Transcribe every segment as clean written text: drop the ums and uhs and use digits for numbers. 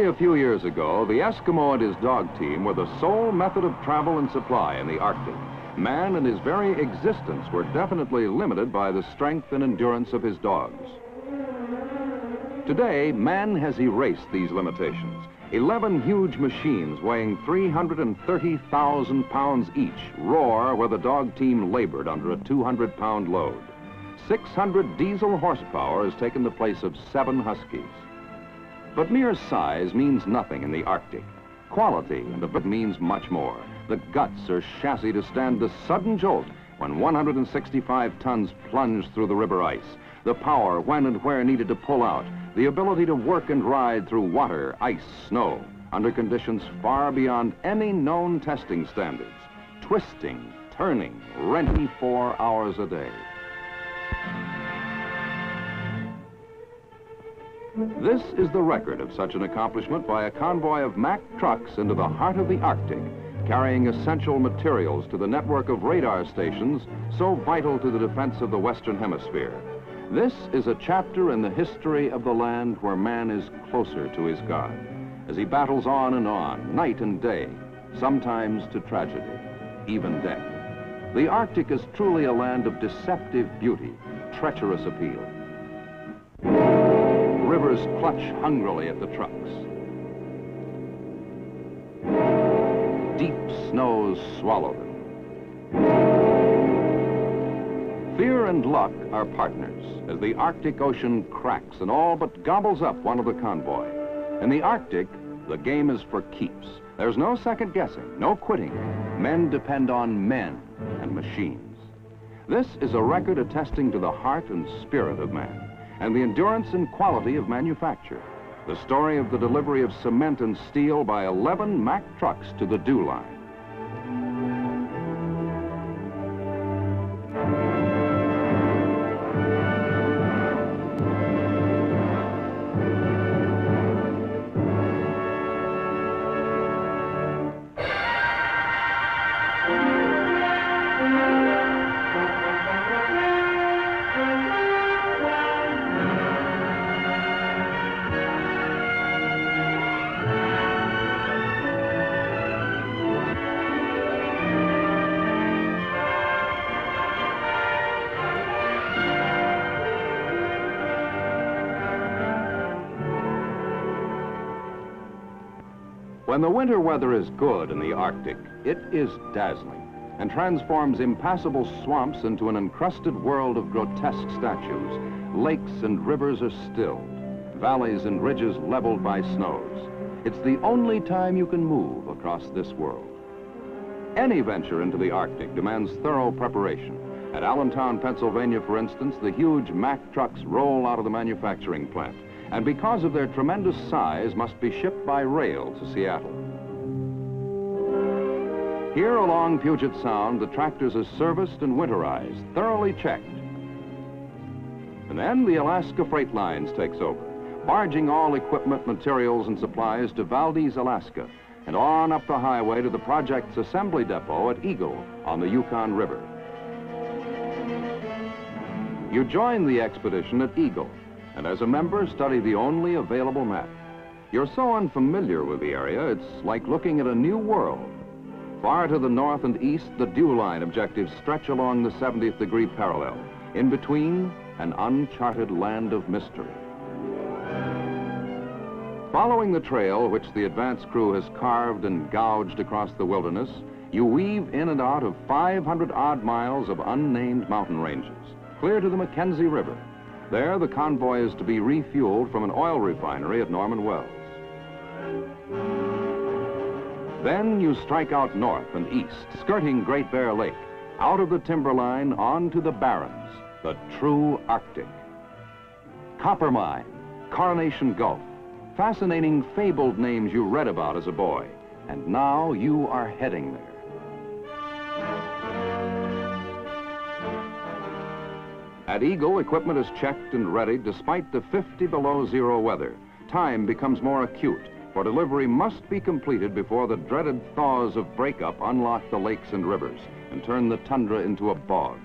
a few years ago, the Eskimo and his dog team were the sole method of travel and supply in the Arctic. Man and his very existence were definitely limited by the strength and endurance of his dogs. Today, man has erased these limitations. 11 huge machines weighing 330,000 pounds each roar where the dog team labored under a 200-pound load. 600 diesel horsepower has taken the place of 7 Huskies. But mere size means nothing in the Arctic. Quality and the means much more. The guts or chassis to stand the sudden jolt when 165 tons plunge through the river ice. The power when and where needed to pull out. The ability to work and ride through water, ice, snow, under conditions far beyond any known testing standards. Twisting, turning, 24 hours a day. This is the record of such an accomplishment by a convoy of Mack trucks into the heart of the Arctic, carrying essential materials to the network of radar stations so vital to the defense of the Western Hemisphere. This is a chapter in the history of the land where man is closer to his God, as he battles on, night and day, sometimes to tragedy, even death. The Arctic is truly a land of deceptive beauty, treacherous appeal. Rivers clutch hungrily at the trucks. Deep snows swallow them. Fear and luck are partners as the Arctic Ocean cracks and all but gobbles up one of the convoy. In the Arctic, the game is for keeps. There's no second guessing, no quitting. Men depend on men and machines. This is a record attesting to the heart and spirit of man and the endurance and quality of manufacture. The story of the delivery of cement and steel by 11 Mack trucks to the DEW line. When the winter weather is good in the Arctic, it is dazzling and transforms impassable swamps into an encrusted world of grotesque statues. Lakes and rivers are stilled, valleys and ridges leveled by snows. It's the only time you can move across this world. Any venture into the Arctic demands thorough preparation. At Allentown, Pennsylvania, for instance, the huge Mack trucks roll out of the manufacturing plant, and because of their tremendous size, must be shipped by rail to Seattle. Here along Puget Sound, the tractors are serviced and winterized, thoroughly checked. And then the Alaska Freight Lines takes over, barging all equipment, materials, and supplies to Valdez, Alaska, and on up the highway to the project's assembly depot at Eagle on the Yukon River. You join the expedition at Eagle, and as a member, study the only available map. You're so unfamiliar with the area, it's like looking at a new world. Far to the north and east, the DEW line objectives stretch along the 70th degree parallel. In between, an uncharted land of mystery. Following the trail which the advance crew has carved and gouged across the wilderness, you weave in and out of 500-odd miles of unnamed mountain ranges, clear to the Mackenzie River. There, the convoy is to be refueled from an oil refinery at Norman Wells. Then you strike out north and east, skirting Great Bear Lake, out of the timberline onto the Barrens, the true Arctic. Coppermine, Coronation Gulf, fascinating fabled names you read about as a boy, and now you are heading there. At Eagle, equipment is checked and readied despite the 50 below zero weather. Time becomes more acute, for delivery must be completed before the dreaded thaws of breakup unlock the lakes and rivers and turn the tundra into a bog.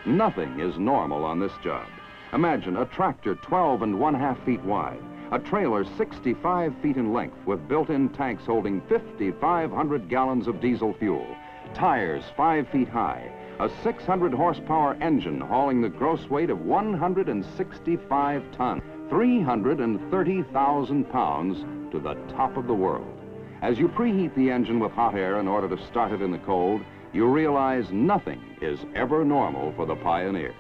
Nothing is normal on this job. Imagine a tractor 12 1/2 feet wide, A trailer 65 feet in length with built-in tanks holding 5,500 gallons of diesel fuel. Tires 5 feet high. A 600 horsepower engine hauling the gross weight of 165 tons. 330,000 pounds to the top of the world. As you preheat the engine with hot air in order to start it in the cold, you realize nothing is ever normal for the Pioneer.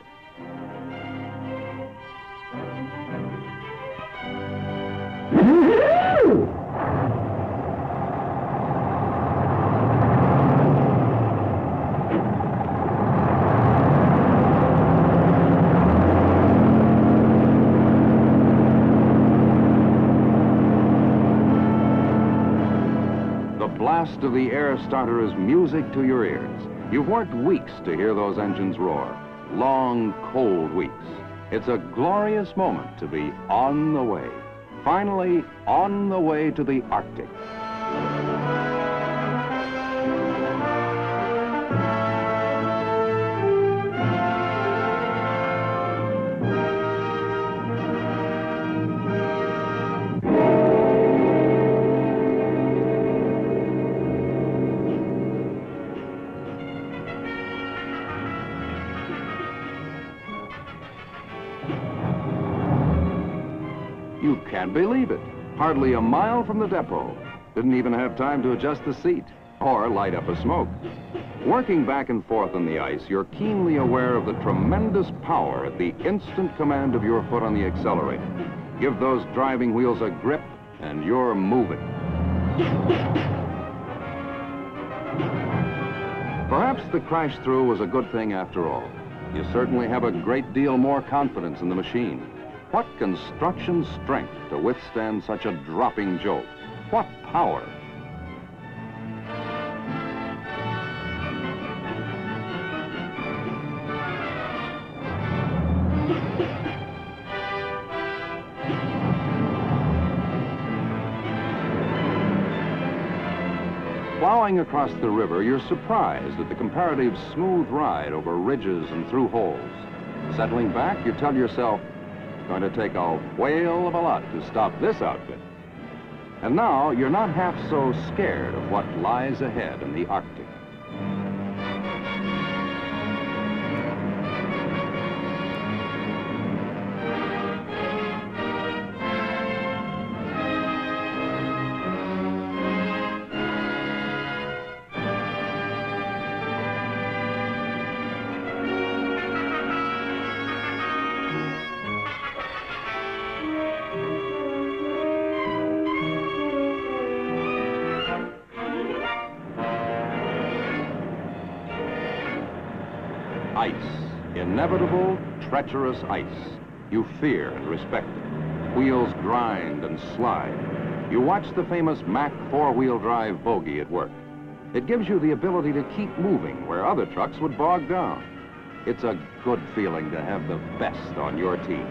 The blast of the air starter is music to your ears. You've worked weeks to hear those engines roar. Long, cold weeks. It's a glorious moment to be on the way. Finally, on the way to the Arctic. You can't believe it. Hardly a mile from the depot. Didn't even have time to adjust the seat or light up a smoke. Working back and forth on the ice, you're keenly aware of the tremendous power at the instant command of your foot on the accelerator. Give those driving wheels a grip and you're moving. Perhaps the crash through was a good thing after all. You certainly have a great deal more confidence in the machine. What construction strength to withstand such a dropping jolt. What power. Plowing across the river, you're surprised at the comparative smooth ride over ridges and through holes. Settling back, you tell yourself, it's going to take a whale of a lot to stop this outfit. And now you're not half so scared of what lies ahead in the Arctic. Ice. Inevitable, treacherous ice. You fear and respect it. Wheels grind and slide. You watch the famous Mack four-wheel drive bogey at work. It gives you the ability to keep moving where other trucks would bog down. It's a good feeling to have the best on your team.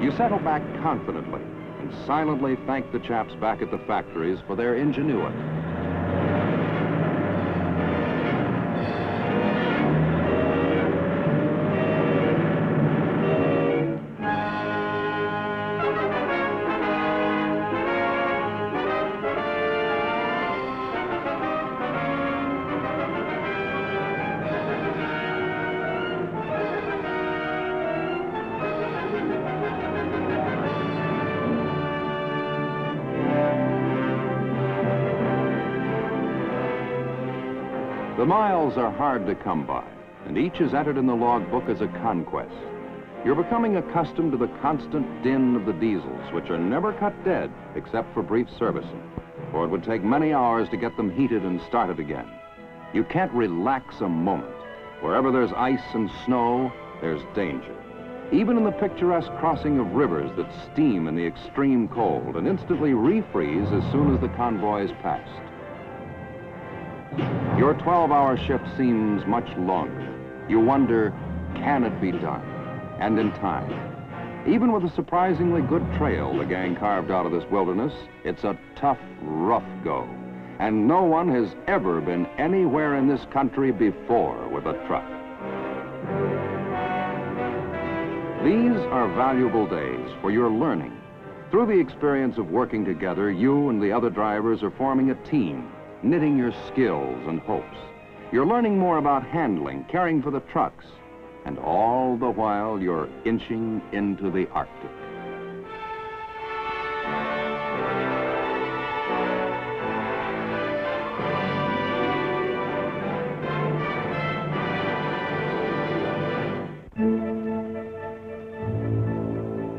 You settle back confidently and silently thank the chaps back at the factories for their ingenuity. The miles are hard to come by, and each is entered in the logbook as a conquest. You're becoming accustomed to the constant din of the diesels, which are never cut dead except for brief servicing, for it would take many hours to get them heated and started again. You can't relax a moment. Wherever there's ice and snow, there's danger. Even in the picturesque crossing of rivers that steam in the extreme cold and instantly refreeze as soon as the convoy is passed. Your 12-hour shift seems much longer. You wonder, can it be done? And in time. Even with a surprisingly good trail the gang carved out of this wilderness, it's a tough, rough go. And no one has ever been anywhere in this country before with a truck. These are valuable days for your learning, Through the experience of working together, you and the other drivers are forming a team, knitting your skills and hopes. You're learning more about handling, caring for the trucks, and all the while you're inching into the Arctic.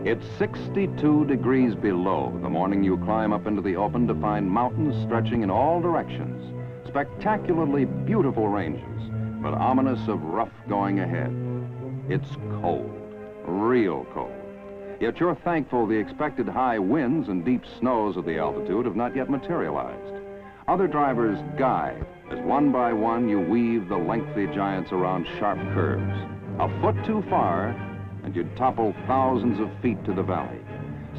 It's 62 degrees below the morning you climb up into the open to find mountains stretching in all directions. Spectacularly beautiful ranges, but ominous of rough going ahead. It's cold, real cold. Yet you're thankful the expected high winds and deep snows of the altitude have not yet materialized. Other drivers guide as one by one you weave the lengthy giants around sharp curves. A foot too far, and you'd topple thousands of feet to the valley.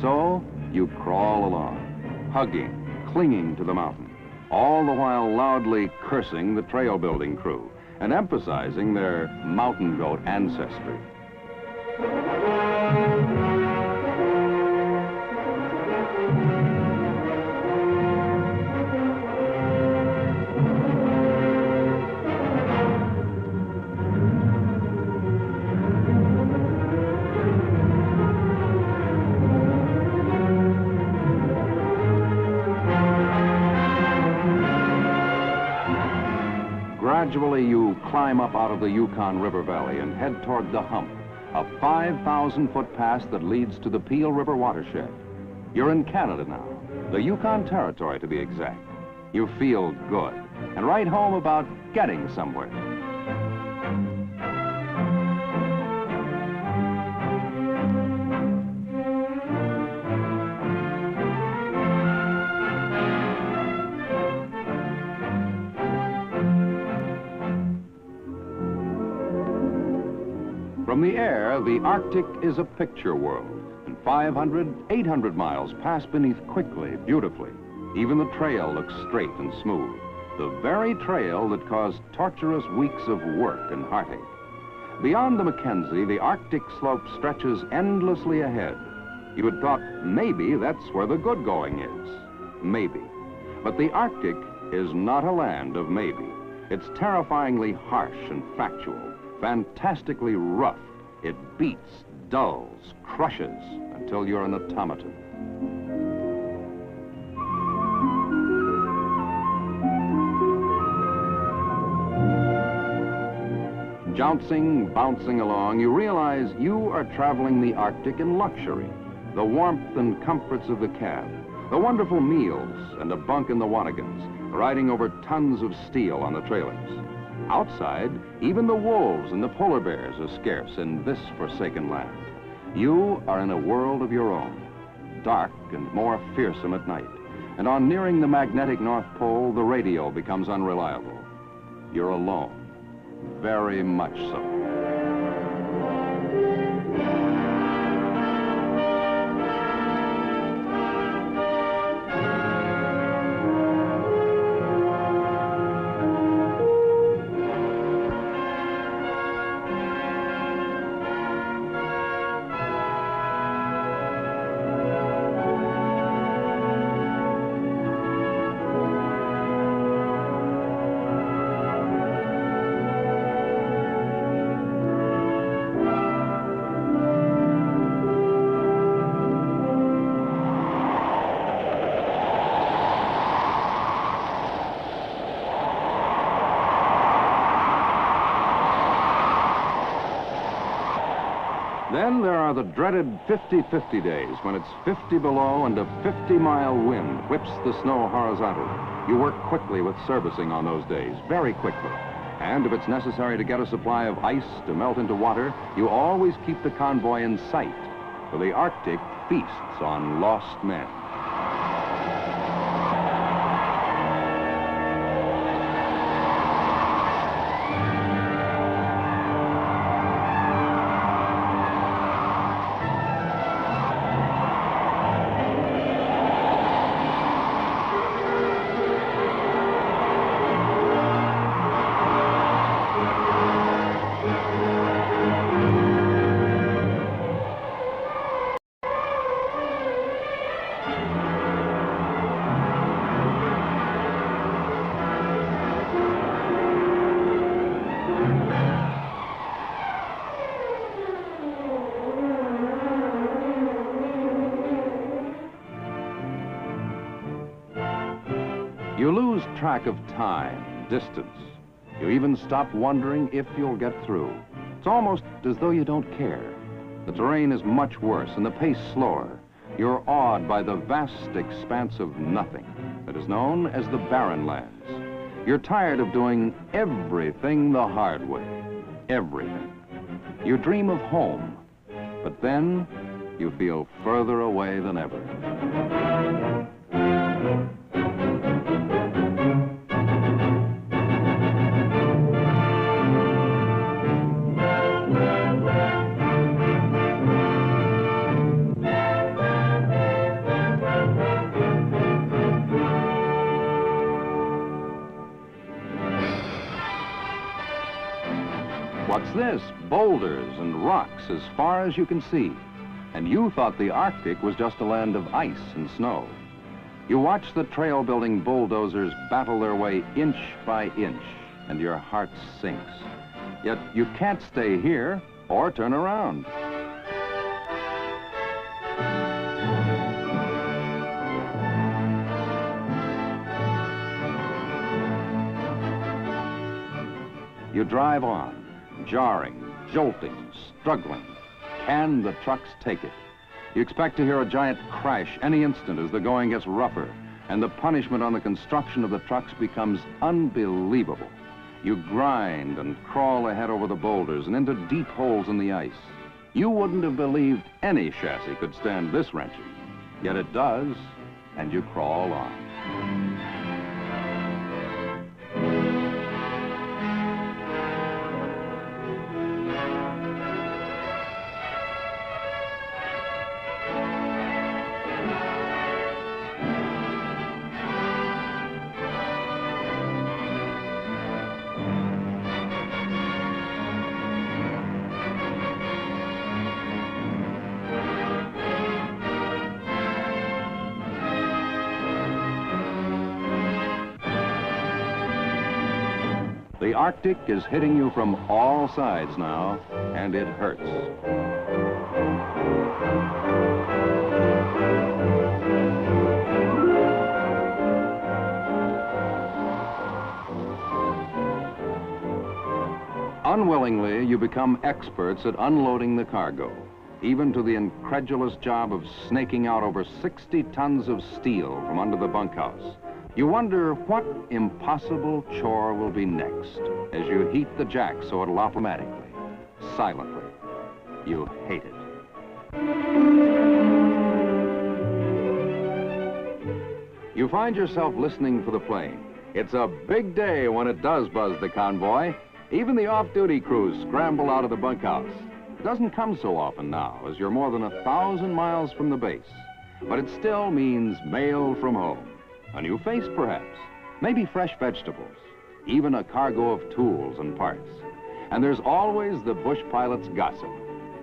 So you crawl along, hugging, clinging to the mountain, all the while loudly cursing the trail building crew and emphasizing their mountain goat ancestry. Gradually, you climb up out of the Yukon River Valley and head toward the Hump, a 5,000-foot pass that leads to the Peel River watershed. You're in Canada now, the Yukon Territory to be exact. You feel good, and write home about getting somewhere. From the air, the Arctic is a picture world, and 500, 800 miles pass beneath quickly, beautifully. Even the trail looks straight and smooth, the very trail that caused torturous weeks of work and heartache. Beyond the Mackenzie, the Arctic slope stretches endlessly ahead. You had thought maybe that's where the good going is. Maybe. But the Arctic is not a land of maybe. It's terrifyingly harsh and factual. Fantastically rough. It beats, dulls, crushes until you're an automaton. Jouncing, bouncing along, you realize you are traveling the Arctic in luxury. The warmth and comforts of the cab, the wonderful meals and a bunk in the Wannigans, riding over tons of steel on the trailers. Outside, even the wolves and the polar bears are scarce in this forsaken land. You are in a world of your own, dark and more fearsome at night. And on nearing the magnetic North Pole, the radio becomes unreliable. You're alone, very much so. Then there are the dreaded 50-50 days when it's 50 below and a 50-mile wind whips the snow horizontally. You work quickly with servicing on those days, very quickly. And if it's necessary to get a supply of ice to melt into water, you always keep the convoy in sight, for the Arctic feasts on lost men. You lose track of time, distance. You even stop wondering if you'll get through. It's almost as though you don't care. The terrain is much worse and the pace slower. You're awed by the vast expanse of nothing that is known as the Barren Lands. You're tired of doing everything the hard way. Everything. You dream of home, but then you feel further away than ever. What's this? Boulders and rocks as far as you can see. And you thought the Arctic was just a land of ice and snow. You watch the trail-building bulldozers battle their way inch by inch, and your heart sinks. Yet you can't stay here or turn around. You drive on, jarring, jolting, struggling. Can the trucks take it? You expect to hear a giant crash any instant as the going gets rougher, and the punishment on the construction of the trucks becomes unbelievable. You grind and crawl ahead over the boulders and into deep holes in the ice. You wouldn't have believed any chassis could stand this wrenching. Yet it does, and you crawl on. The Arctic is hitting you from all sides now, and it hurts. Unwillingly, you become experts at unloading the cargo, even to the incredulous job of snaking out over 60 tons of steel from under the bunkhouse. You wonder what impossible chore will be next as you heat the jack so it'll automatically, silently. You hate it. You find yourself listening for the plane. It's a big day when it does buzz the convoy. Even the off-duty crews scramble out of the bunkhouse. It doesn't come so often now, as you're more than 1,000 miles from the base. But it still means mail from home. A new face, perhaps, maybe fresh vegetables, even a cargo of tools and parts. And there's always the bush pilot's gossip.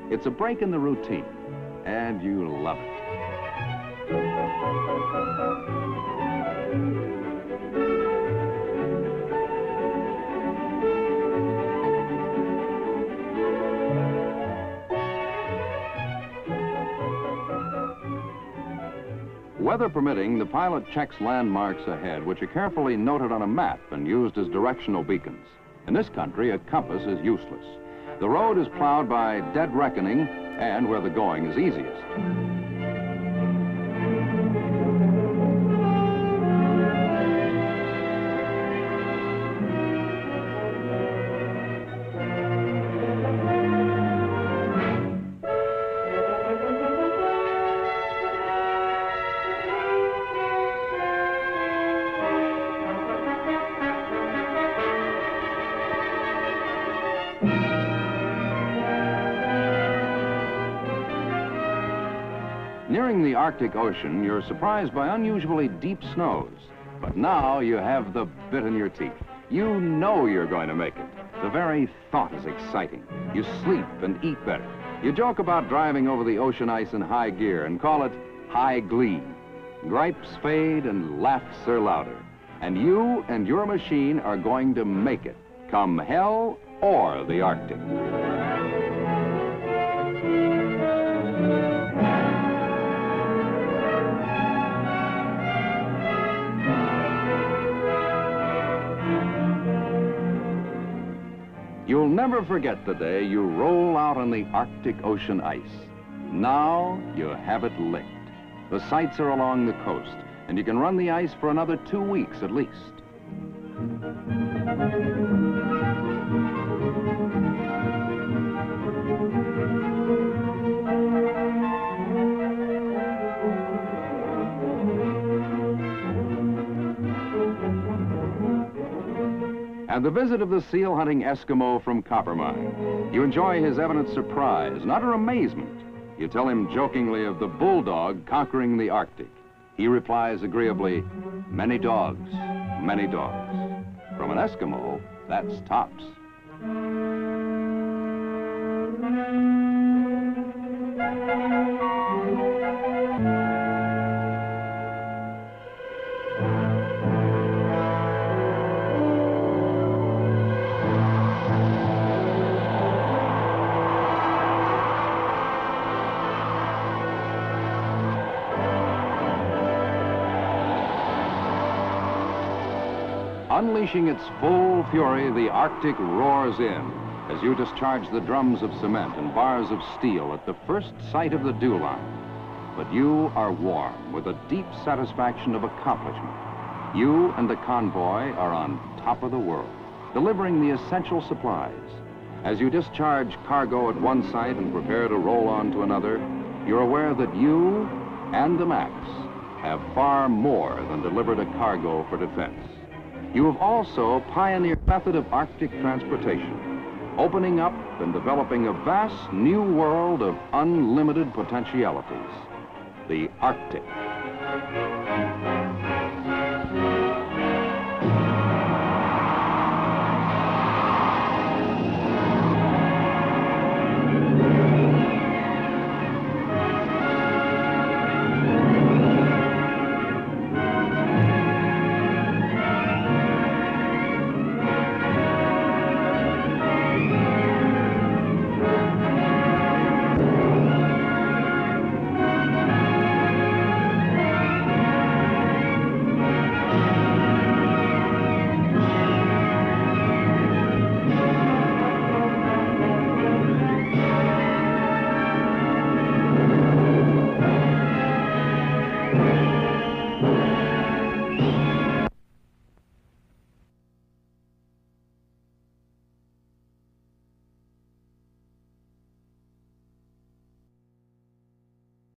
It's a break in the routine, and you love it. Weather permitting, the pilot checks landmarks ahead, which are carefully noted on a map and used as directional beacons. In this country, a compass is useless. The road is plowed by dead reckoning and where the going is easiest. Nearing the Arctic Ocean, you're surprised by unusually deep snows. But now you have the bit in your teeth. You know you're going to make it. The very thought is exciting. You sleep and eat better. You joke about driving over the ocean ice in high gear and call it high glee. Gripes fade and laughs are louder. And you and your machine are going to make it, come hell or the Arctic. never forget the day you roll out on the Arctic Ocean ice. Now you have it licked. The sights are along the coast, and you can run the ice for another 2 weeks at least. And the visit of the seal hunting Eskimo from Coppermine. You enjoy his evident surprise, not her amazement. You tell him jokingly of the bulldog conquering the Arctic. He replies agreeably, "Many dogs, many dogs." From an Eskimo, that's tops. Unleashing its full fury, the Arctic roars in as you discharge the drums of cement and bars of steel at the first sight of the dew line. But you are warm with a deep satisfaction of accomplishment. You and the convoy are on top of the world, delivering the essential supplies. As you discharge cargo at one site and prepare to roll on to another, you're aware that you and the Max have far more than delivered a cargo for defense. You have also pioneered a method of Arctic transportation, opening up and developing a vast new world of unlimited potentialities, the Arctic.